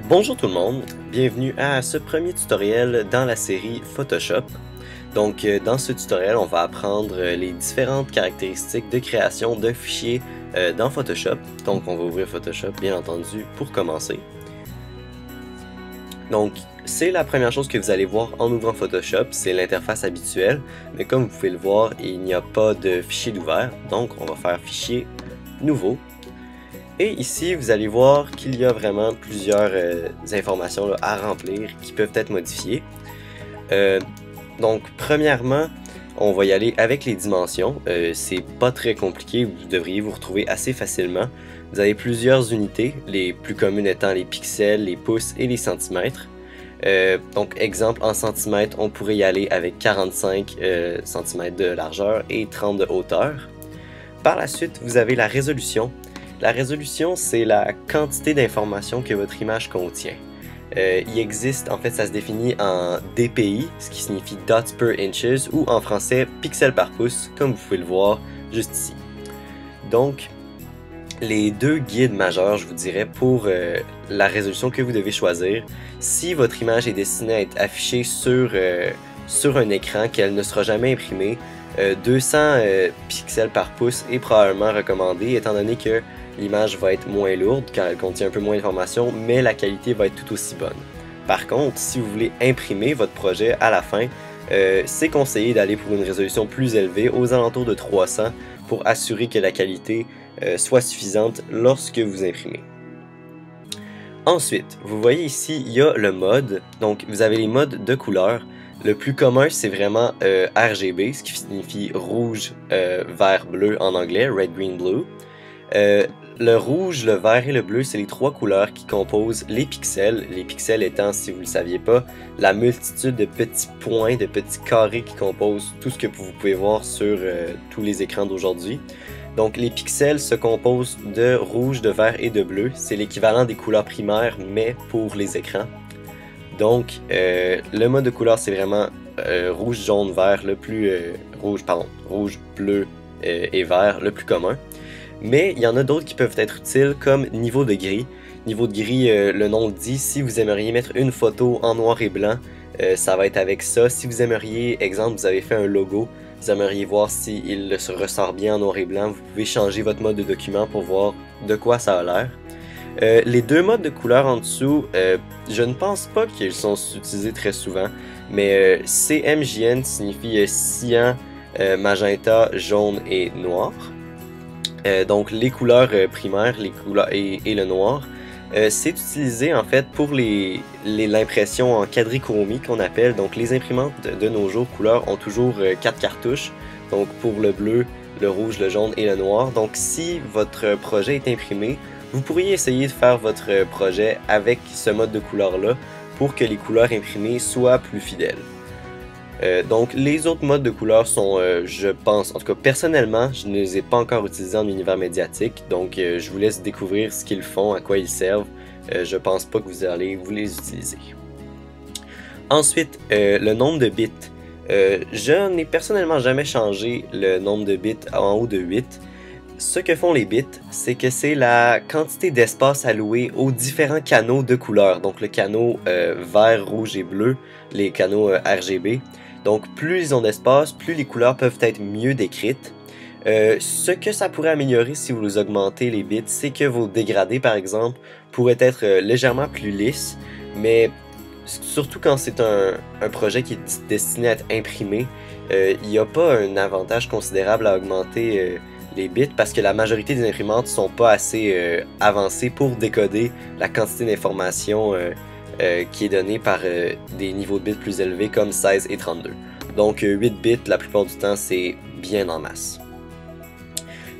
Bonjour tout le monde, bienvenue à ce premier tutoriel dans la série Photoshop. Donc dans ce tutoriel, on va apprendre les différentes caractéristiques de création d'un fichier dans Photoshop. Donc on va ouvrir Photoshop bien entendu pour commencer. Donc c'est la première chose que vous allez voir en ouvrant Photoshop, c'est l'interface habituelle. Mais comme vous pouvez le voir, il n'y a pas de fichier d'ouvert, donc on va faire fichier nouveau. Et ici, vous allez voir qu'il y a vraiment plusieurs informations là, à remplir qui peuvent être modifiées. Donc, premièrement, on va y aller avec les dimensions. C'est pas très compliqué, vous devriez vous retrouver assez facilement. Vous avez plusieurs unités, les plus communes étant les pixels, les pouces et les centimètres. Donc, exemple, en centimètres, on pourrait y aller avec 45 cm de largeur et 30 de hauteur. Par la suite, vous avez la résolution. La résolution, c'est la quantité d'informations que votre image contient. Il existe, en fait, ça se définit en dpi, ce qui signifie dots per inches, ou en français pixels par pouce, comme vous pouvez le voir juste ici. Donc, les deux guides majeurs, je vous dirais, pour la résolution que vous devez choisir, si votre image est destinée à être affichée sur un écran, qu'elle ne sera jamais imprimée, 200 pixels par pouce est probablement recommandé, étant donné que l'image va être moins lourde car elle contient un peu moins d'informations, mais la qualité va être tout aussi bonne. Par contre, si vous voulez imprimer votre projet à la fin, c'est conseillé d'aller pour une résolution plus élevée, aux alentours de 300, pour assurer que la qualité soit suffisante lorsque vous imprimez. Ensuite, vous voyez ici, il y a le mode. Donc, vous avez les modes de couleur. Le plus commun, c'est vraiment RGB, ce qui signifie rouge, vert, bleu en anglais, red, green, blue. Le rouge, le vert et le bleu, c'est les trois couleurs qui composent les pixels. Les pixels étant, si vous ne le saviez pas, la multitude de petits points, de petits carrés qui composent tout ce que vous pouvez voir sur tous les écrans d'aujourd'hui. Donc les pixels se composent de rouge, de vert et de bleu. C'est l'équivalent des couleurs primaires, mais pour les écrans. Donc le mode de couleur, c'est vraiment rouge, jaune, vert, le plus rouge, bleu et vert, le plus commun. Mais il y en a d'autres qui peuvent être utiles comme niveau de gris. Niveau de gris, le nom le dit, si vous aimeriez mettre une photo en noir et blanc, ça va être avec ça. Si vous aimeriez, exemple, vous avez fait un logo, vous aimeriez voir s'il se ressort bien en noir et blanc, vous pouvez changer votre mode de document pour voir de quoi ça a l'air. Les deux modes de couleur en dessous, je ne pense pas qu'ils sont utilisés très souvent, mais CMJN signifie cyan, magenta, jaune et noir. Donc les couleurs primaires et le noir, c'est utilisé en fait pour l'impression en quadrichromie qu'on appelle. Donc les imprimantes de nos jours couleurs ont toujours 4 cartouches, donc pour le bleu, le rouge, le jaune et le noir. Donc si votre projet est imprimé, vous pourriez essayer de faire votre projet avec ce mode de couleur là pour que les couleurs imprimées soient plus fidèles. Donc les autres modes de couleurs sont, je pense, en tout cas personnellement, je ne les ai pas encore utilisés en univers médiatique, donc je vous laisse découvrir ce qu'ils font, à quoi ils servent. Je pense pas que vous allez vous les utiliser. Ensuite, le nombre de bits. Je n'ai personnellement jamais changé le nombre de bits en haut de 8. Ce que font les bits, c'est que c'est la quantité d'espace alloué aux différents canaux de couleurs. Donc le canot vert, rouge et bleu, les canaux RGB. Donc plus ils ont d'espace, plus les couleurs peuvent être mieux décrites. Ce que ça pourrait améliorer si vous augmentez les bits, c'est que vos dégradés par exemple pourraient être légèrement plus lisses. Mais surtout quand c'est un projet qui est destiné à être imprimé, il n'y a pas un avantage considérable à augmenter les bits parce que la majorité des imprimantes sont pas assez avancées pour décoder la quantité d'informations qui est donnée par des niveaux de bits plus élevés comme 16 et 32. Donc 8 bits la plupart du temps c'est bien en masse.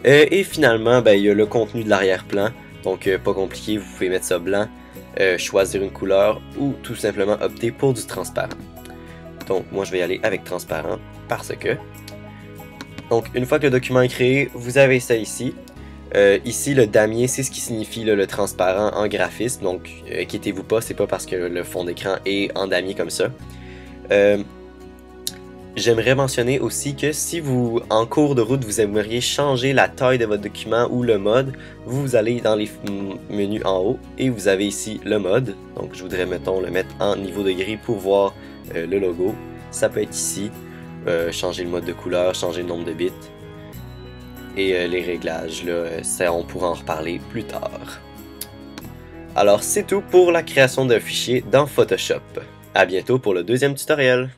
Et finalement il y a le contenu de l'arrière-plan, donc pas compliqué, vous pouvez mettre ça blanc, choisir une couleur ou tout simplement opter pour du transparent. Donc moi je vais y aller avec transparent parce que... Donc une fois que le document est créé, vous avez ça ici. Ici le damier, c'est ce qui signifie le transparent en graphisme, donc inquiétez-vous pas, c'est pas parce que le fond d'écran est en damier comme ça. J'aimerais mentionner aussi que si vous, en cours de route, vous aimeriez changer la taille de votre document ou le mode, vous allez dans les menus en haut et vous avez ici le mode. Donc je voudrais, mettons, le mettre en niveau de gris pour voir le logo. Ça peut être ici, changer le mode de couleur, changer le nombre de bits. Et les réglages, là, ça, on pourra en reparler plus tard. Alors c'est tout pour la création d'un fichier dans Photoshop. À bientôt pour le deuxième tutoriel.